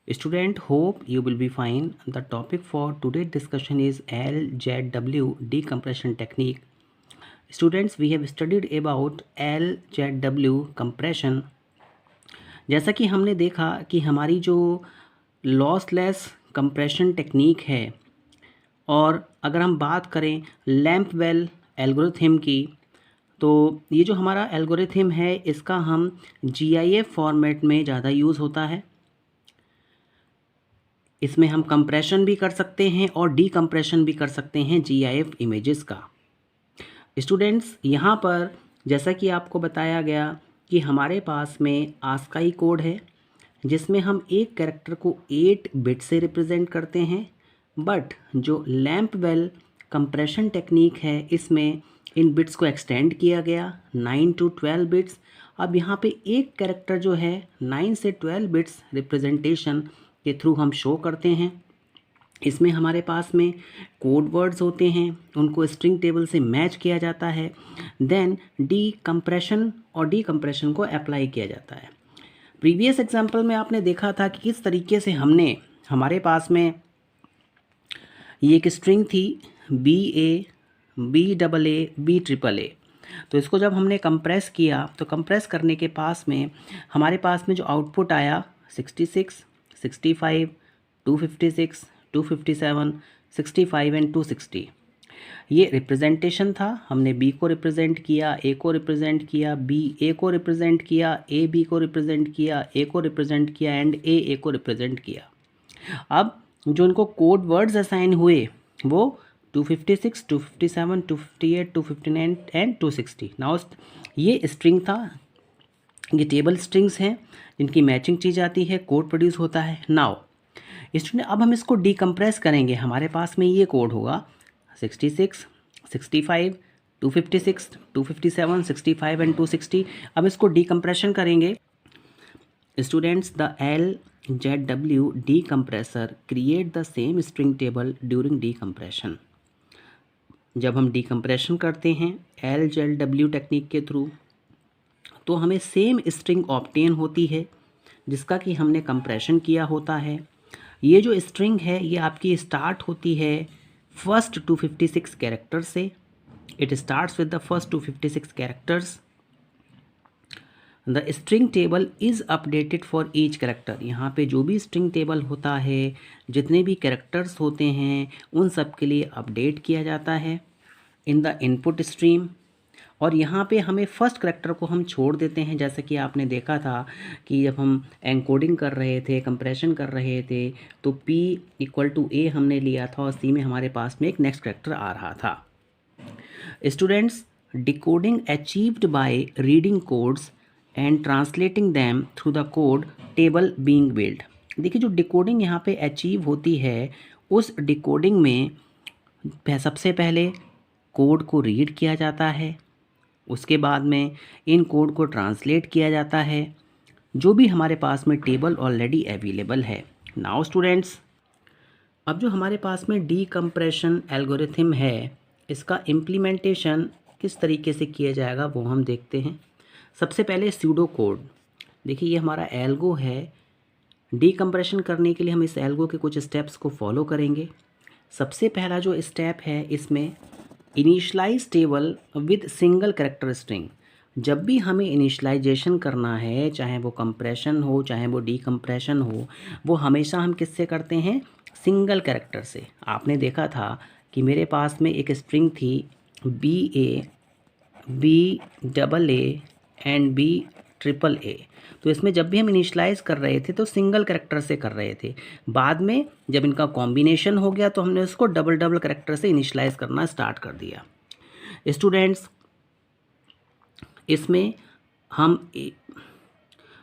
Student, hope you will be fine. The topic for today's discussion is LZW decompression technique. Students, we have studied about LZW compression. जैसा कि हमने देखा कि हमारी जो lossless compression technique है, और अगर हम बात करें लैम्पवेल एल्गोरिथम की, तो ये जो हमारा एल्गोरिथम है इसका हम GIF फॉर्मेट में ज़्यादा यूज़ होता है। इसमें हम कंप्रेशन भी कर सकते हैं और डीकम्प्रेशन भी कर सकते हैं GIF इमेजेस का। स्टूडेंट्स, यहाँ पर जैसा कि आपको बताया गया कि हमारे पास में आस्काई कोड है जिसमें हम एक कैरेक्टर को 8 बिट से रिप्रेजेंट करते हैं, बट जो लैम्पवेल कंप्रेशन टेक्निक है इसमें इन बिट्स को एक्सटेंड किया गया 9 to 12 बिट्स। अब यहाँ पे एक कैरेक्टर जो है 9 से 12 बिट्स रिप्रेजेंटेशन के थ्रू हम शो करते हैं। इसमें हमारे पास में कोड वर्ड्स होते हैं, उनको स्ट्रिंग टेबल से मैच किया जाता है, देन डीकम्प्रेशन और डीकम्प्रेशन को अप्लाई किया जाता है। प्रीवियस एग्जांपल में आपने देखा था कि किस तरीके से हमने हमारे पास में ये एक स्ट्रिंग थी BA BAA BAAA, तो इसको जब हमने कंप्रेस किया तो कंप्रेस करने के पास में हमारे पास में जो आउटपुट आया 66, 65, 256, 257, 65 एंड 260, ये रिप्रेजेंटेशन था। हमने B को रिप्रेजेंट किया, A को रिप्रेजेंट किया, B A को रिप्रेजेंट किया, A B को रिप्रेजेंट किया, A को रिप्रेजेंट किया एंड A को रिप्रेजेंट किया। अब जो इनको कोड वर्ड्स असाइन हुए वो 256, 257, 258, 259 एंड 260। नाउ ये स्ट्रिंग था, ये टेबल स्ट्रिंग्स हैं जिनकी मैचिंग की जाती है, कोड प्रोड्यूस होता है। नाउ स्टूडेंट, अब हम इसको डीकम्प्रेस करेंगे। हमारे पास में ये कोड होगा 66, 65, 256, 257, 65 एंड 260। अब इसको डीकम्प्रेशन करेंगे। Students, the LZW decompressor create the same string table during decompression। जब हम डीकम्प्रेशन करते हैं LZW टेक्निक के थ्रू तो हमें सेम स्ट्रिंग ऑब्टेन होती है जिसका कि हमने कंप्रेशन किया होता है। ये जो स्ट्रिंग है ये आपकी स्टार्ट होती है फर्स्ट 256 कैरेक्टर से। It starts with the first 256 characters. The string table is updated for each character. यहाँ पे जो भी स्ट्रिंग टेबल होता है, जितने भी कैरेक्टर्स होते हैं उन सब के लिए अपडेट किया जाता है इन द इनपुट स्ट्रीम। और यहाँ पे हमें फर्स्ट कैरेक्टर को हम छोड़ देते हैं, जैसे कि आपने देखा था कि जब हम एनकोडिंग कर रहे थे, कंप्रेशन कर रहे थे, तो P = A हमने लिया था और C में हमारे पास में एक नेक्स्ट कैरेक्टर आ रहा था। Students, decoding achieved by reading codes and translating them through the code table being build. देखिए, जो डिकोडिंग यहाँ पे अचीव होती है उस डिकोडिंग में सबसे पहले कोड को रीड किया जाता है, उसके बाद में इन कोड को ट्रांसलेट किया जाता है जो भी हमारे पास में टेबल ऑलरेडी अवेलेबल है। नाउ स्टूडेंट्स, अब जो हमारे पास में डीकम्प्रेशन एल्गोरिथम है इसका इम्प्लीमेंटेशन किस तरीके से किया जाएगा वो हम देखते हैं। सबसे पहले सूडो कोड। देखिए, ये हमारा एल्गो है। डीकम्प्रेशन करने के लिए हम इस एल्गो के कुछ स्टेप्स को फॉलो करेंगे। सबसे पहला जो स्टेप है इसमें initialise table with single character string. जब भी हमें इनिशियलाइजेशन करना है, चाहे वो कंप्रेशन हो चाहे वो डीकम्प्रेशन हो, वो हमेशा हम किससे करते हैं? सिंगल कैरेक्टर से। आपने देखा था कि मेरे पास में एक स्ट्रिंग थी BA BAA एंड BAAA। तो इसमें जब भी हम इनिशियलाइज कर रहे थे तो सिंगल कैरेक्टर से कर रहे थे। बाद में जब इनका कॉम्बिनेशन हो गया तो हमने उसको डबल कैरेक्टर से इनिशियलाइज करना स्टार्ट कर दिया। स्टूडेंट्स, इसमें हम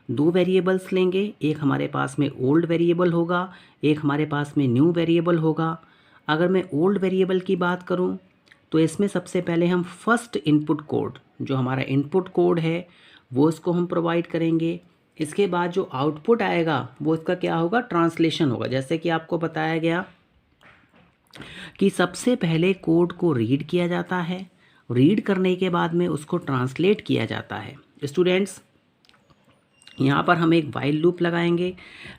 2 वेरिएबल्स लेंगे। एक हमारे पास में ओल्ड वेरिएबल होगा, एक हमारे पास में न्यू वेरिएबल होगा। अगर मैं ओल्ड वेरिएबल की बात करूं तो इसमें सबसे पहले हम फर्स्ट इनपुट कोड, जो हमारा इनपुट कोड है वो इसको हम प्रोवाइड करेंगे। इसके बाद जो आउटपुट आएगा वो इसका क्या होगा? ट्रांसलेशन होगा। जैसे कि आपको बताया गया कि सबसे पहले कोड को रीड किया जाता है, रीड करने के बाद में उसको ट्रांसलेट किया जाता है। स्टूडेंट्स, यहाँ पर हम एक वाइल लूप लगाएंगे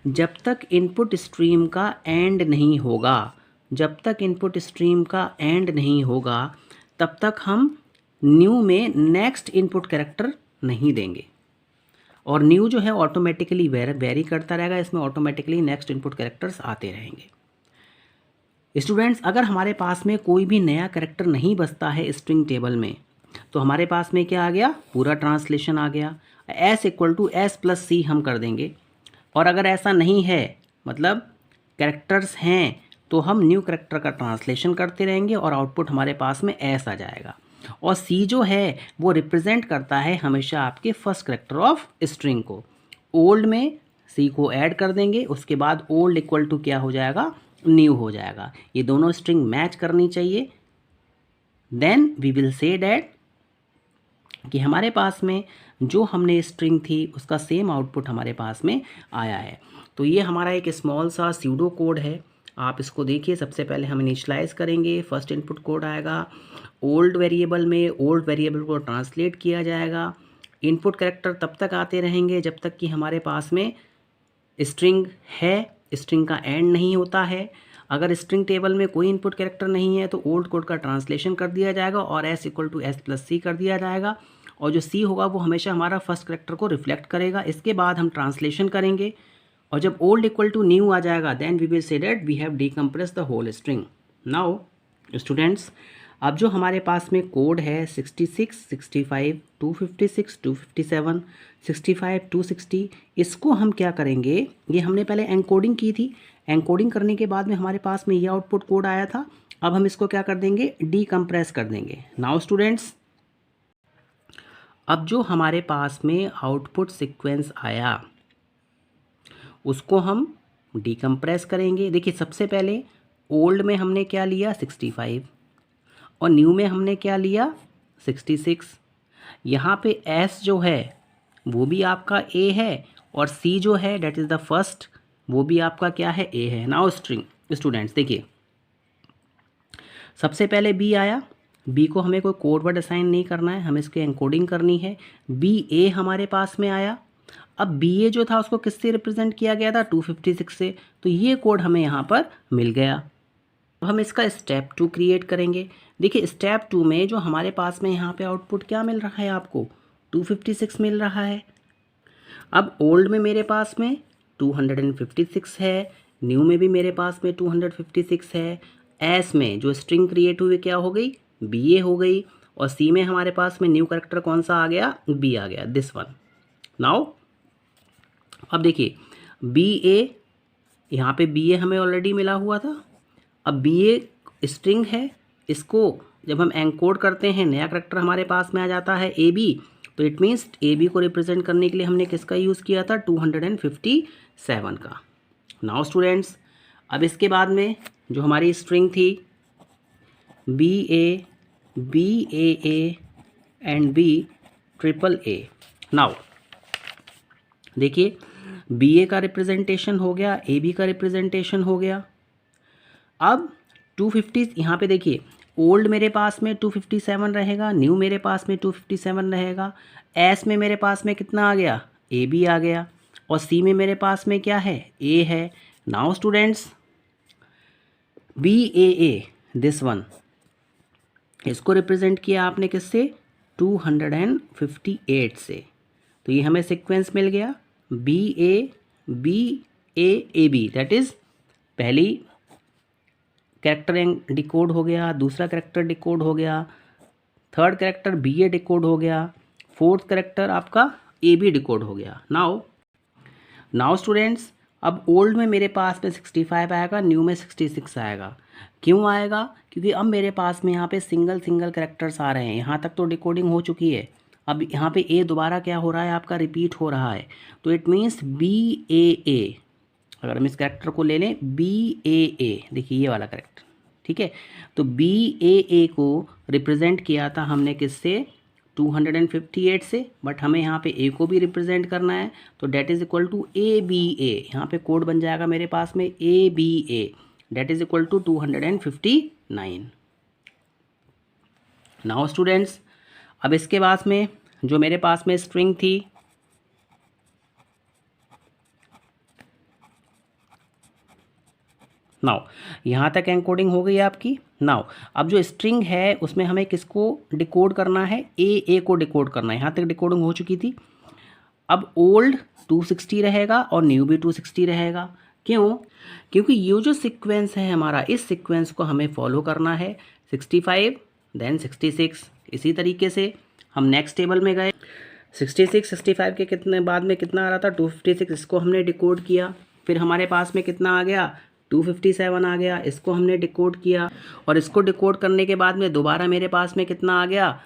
जब तक इनपुट स्ट्रीम का एंड नहीं होगा। जब तक इनपुट स्ट्रीम का एंड नहीं होगा तब तक हम न्यू में नेक्स्ट इनपुट कैरेक्टर नहीं देंगे। और न्यू जो है ऑटोमेटिकली वेरी करता रहेगा, इसमें ऑटोमेटिकली नेक्स्ट इनपुट कैरेक्टर्स आते रहेंगे। स्टूडेंट्स, अगर हमारे पास में कोई भी नया कैरेक्टर नहीं बचता है स्ट्रिंग टेबल में, तो हमारे पास में क्या आ गया, पूरा ट्रांसलेशन आ गया। s equal to S plus C हम कर देंगे। और अगर ऐसा नहीं है, मतलब कैरेक्टर्स हैं, तो हम न्यू कैरेक्टर का ट्रांसलेशन करते रहेंगे और आउटपुट हमारे पास में एस आ जाएगा। और सी जो है वो रिप्रेजेंट करता है हमेशा आपके फर्स्ट कैरेक्टर ऑफ स्ट्रिंग को। ओल्ड में सी को ऐड कर देंगे, उसके बाद ओल्ड इक्वल टू क्या हो जाएगा, न्यू हो जाएगा। ये दोनों स्ट्रिंग मैच करनी चाहिए। Then we will say that कि हमारे पास में जो हमने स्ट्रिंग थी उसका सेम आउटपुट हमारे पास में आया है। तो ये हमारा एक स्मॉल सा स्यूडो कोड है, आप इसको देखिए। सबसे पहले हम इनिशियलाइज करेंगे, फर्स्ट इनपुट कोड आएगा, ओल्ड वेरिएबल में ओल्ड वेरिएबल को ट्रांसलेट किया जाएगा। इनपुट कैरेक्टर तब तक आते रहेंगे जब तक कि हमारे पास में स्ट्रिंग है, स्ट्रिंग का एंड नहीं होता है। अगर स्ट्रिंग टेबल में कोई इनपुट कैरेक्टर नहीं है तो ओल्ड कोड का ट्रांसलेशन कर दिया जाएगा और s equal to S plus C कर दिया जाएगा। और जो सी होगा वो हमेशा हमारा फर्स्ट कैरेक्टर को रिफ्लेक्ट करेगा। इसके बाद हम ट्रांसलेशन करेंगे और जब ओल्ड इक्वल टू न्यू आ जाएगा then we will say that we have decompress the whole string. Now students, अब जो हमारे पास में कोड है 66, 65, 256, 257, 65, 260, इसको हम क्या करेंगे, ये हमने पहले एनकोडिंग की थी। एनकोडिंग करने के बाद में हमारे पास में ये आउटपुट कोड आया था। अब हम इसको क्या कर देंगे, डीकम्प्रेस कर देंगे। नाउ स्टूडेंट्स, अब जो हमारे पास में आउटपुट सीक्वेंस आया उसको हम डीकम्प्रेस करेंगे। देखिए, सबसे पहले ओल्ड में हमने क्या लिया, 65, और न्यू में हमने क्या लिया, 66। यहाँ पे s जो है वो भी आपका a है और c जो है डेट इज़ द फर्स्ट, वो भी आपका क्या है, a है। नाउ स्टूडेंट्स देखिए, सबसे पहले b आया, b को हमें कोई कोड वर्ड असाइन नहीं करना है, हमें इसकी एनकोडिंग करनी है। ba हमारे पास में आया। अब ba जो था उसको किससे रिप्रेजेंट किया गया था, 256 से, तो ये कोड हमें यहाँ पर मिल गया। अब हम इसका स्टेप 2 क्रिएट करेंगे। देखिए, स्टेप 2 में जो हमारे पास में यहाँ पे आउटपुट क्या मिल रहा है, आपको 256 मिल रहा है। अब ओल्ड में मेरे पास में 256 है, न्यू में भी मेरे पास में 256 है। एस में जो स्ट्रिंग क्रिएट हुई क्या हो गई, ba हो गई। और सी में हमारे पास में न्यू कैरेक्टर कौन सा आ गया, b आ गया, दिस वन। नाउ अब देखिए, ba, यहाँ पे ba हमें ऑलरेडी मिला हुआ था। अब ba स्ट्रिंग है, इसको जब हम एनकोड करते हैं नया कैरेक्टर हमारे पास में आ जाता है ab, तो इट मीन्स ab को रिप्रेजेंट करने के लिए हमने किसका यूज़ किया था, 257 का। नाउ स्टूडेंट्स, अब इसके बाद में जो हमारी स्ट्रिंग थी ba, baa and ba, now देखिए, ba का रिप्रेजेंटेशन हो गया, ab का रिप्रेजेंटेशन हो गया। अब 250 यहाँ पे देखिए, ओल्ड मेरे पास में 257 रहेगा, न्यू मेरे पास में 257 रहेगा। एस में मेरे पास में कितना आ गया, ab आ गया। और सी में मेरे पास में क्या है, a है। Now students, baa this one, इसको रिप्रेजेंट किया आपने किससे, 258 से। तो ये हमें सीक्वेंस मिल गया, ba ba ab, that is पहली कैरेक्टर डिकोड हो गया, दूसरा कैरेक्टर डिकोड हो गया, थर्ड कैरेक्टर ba डिकोड हो गया, फोर्थ कैरेक्टर आपका ab डिकोड हो गया। नाउ स्टूडेंट्स, अब ओल्ड में मेरे पास में 65 आएगा, न्यू में 66 आएगा। क्यों आएगा, क्योंकि अब मेरे पास में यहाँ पे सिंगल कैरेक्टर्स आ रहे हैं। यहाँ तक तो डिकोडिंग हो चुकी है, अब यहाँ पे a दोबारा क्या हो रहा है, आपका रिपीट हो रहा है। तो इट मीन्स baa, अगर हम इस कैरेक्टर को ले लें baa, देखिए ये वाला कैरेक्टर, ठीक है। तो baa को रिप्रेजेंट किया था हमने किससे, 258 से, बट हमें यहाँ पे a को भी रिप्रेजेंट करना है, तो that is equal to aba। यहाँ पे कोड बन जाएगा मेरे पास में aba, that is equal to 259। Now students, अब इसके बाद में जो मेरे पास में स्ट्रिंग थी नाउ यहाँ तक एनकोडिंग हो गई आपकी। नाउ अब जो स्ट्रिंग है उसमें हमें किसको डिकोड करना है, ए को डिकोड करना है। यहाँ तक डिकोडिंग हो चुकी थी। अब ओल्ड 260 रहेगा और न्यू भी 260 रहेगा। क्यों? क्योंकि ये जो सीक्वेंस है हमारा, इस सीक्वेंस को हमें फॉलो करना है। 65 देन 66। इसी तरीके से हम नेक्स्ट टेबल में गए। 65 के कितने बाद में कितना आ रहा था, 256। इसको हमने डिकोड किया। फिर हमारे पास में कितना आ गया, 257 आ गया। इसको हमने डिकोड किया और इसको डिकोड करने के बाद में दोबारा मेरे पास में कितना आ गया,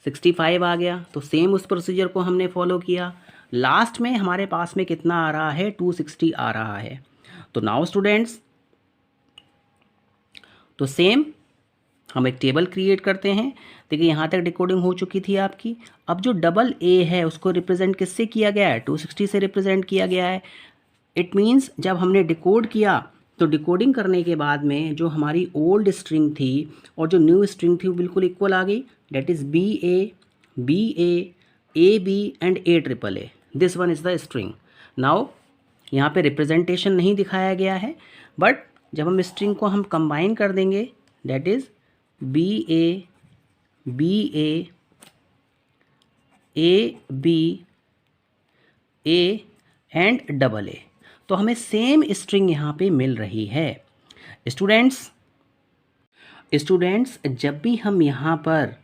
65 आ गया। तो सेम उस प्रोसीजर को हमने फॉलो किया। लास्ट में हमारे पास में कितना आ रहा है, 260 आ रहा है। तो नाउ स्टूडेंट्स, तो सेम हम एक टेबल क्रिएट करते हैं। देखिए यहाँ तक डिकोडिंग हो चुकी थी आपकी। अब जो डबल ए है उसको रिप्रेजेंट किससे किया गया है, 260 से रिप्रेजेंट किया गया है। इट मीन्स जब हमने डिकोड किया तो डिकोडिंग करने के बाद में जो हमारी ओल्ड स्ट्रिंग थी और जो न्यू स्ट्रिंग थी वो बिल्कुल इक्वल आ गई। That is B A B and A triple A. This one is the string. Now यहाँ पे रिप्रेजेंटेशन नहीं दिखाया गया है, बट जब हम स्ट्रिंग को हम कंबाइन कर देंगे, that is B A B A and double A, तो हमें सेम स्ट्रिंग यहाँ पे मिल रही है। स्टूडेंट्स जब भी हम यहाँ पर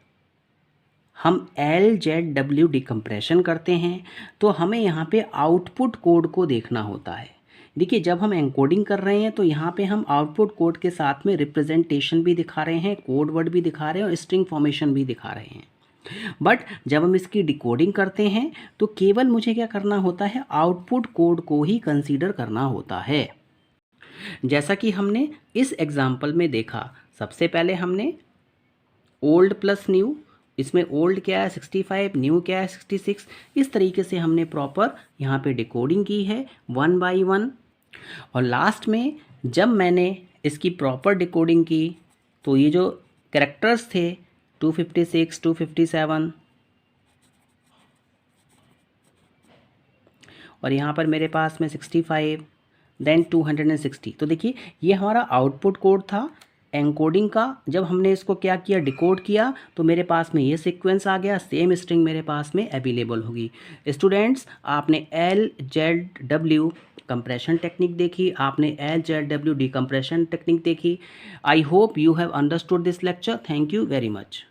हम LZW डिकम्प्रेशन करते हैं तो हमें यहाँ पे आउटपुट कोड को देखना होता है। देखिए जब हम एनकोडिंग कर रहे हैं तो यहाँ पे हम आउटपुट कोड के साथ में रिप्रेजेंटेशन भी दिखा रहे हैं, कोड वर्ड भी दिखा रहे हैं और स्ट्रिंग फॉर्मेशन भी दिखा रहे हैं। बट जब हम इसकी डिकोडिंग करते हैं तो केवल मुझे क्या करना होता है, आउटपुट कोड को ही कंसीडर करना होता है। जैसा कि हमने इस एग्जाम्पल में देखा, सबसे पहले हमने ओल्ड प्लस न्यू, इसमें ओल्ड क्या है 65, न्यू क्या है 66। इस तरीके से हमने प्रॉपर यहाँ पे डिकोडिंग की है 1 बाई 1। और लास्ट में जब मैंने इसकी प्रॉपर डिकोडिंग की तो ये जो कैरेक्टर्स थे 256, 257 और यहाँ पर मेरे पास में 65 देन 260। तो देखिए ये हमारा आउटपुट कोड था एनकोडिंग का। जब हमने इसको क्या किया, डिकोड किया, तो मेरे पास में ये सीक्वेंस आ गया, सेम स्ट्रिंग मेरे पास में अवेलेबल होगी। स्टूडेंट्स आपने LZW कंप्रेशन टेक्निक देखी, आपने LZW डिकम्प्रेशन टेक्निक देखी। I hope you have understood this lecture. Thank you very much.